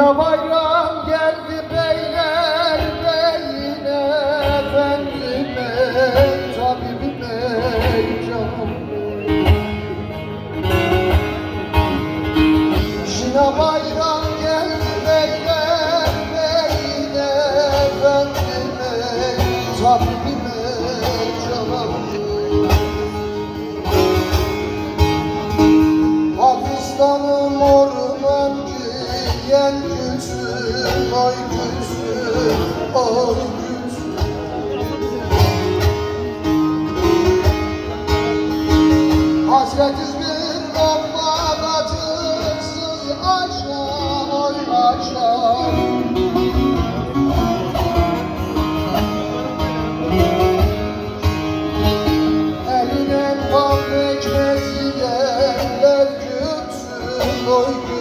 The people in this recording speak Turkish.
Yine bayram geldi beyler beyine, efendime, tabibime, canım. Yine bayram geldi beyler beyine, efendime, tabibime, canım. Pakistan'ım ormancı yen gülsün, ay gülsün, ay gülsün. Hasretiz bir lokma acısız açar, ay açar. Eline bal ekmezi yerler gülsün, ay gülsün.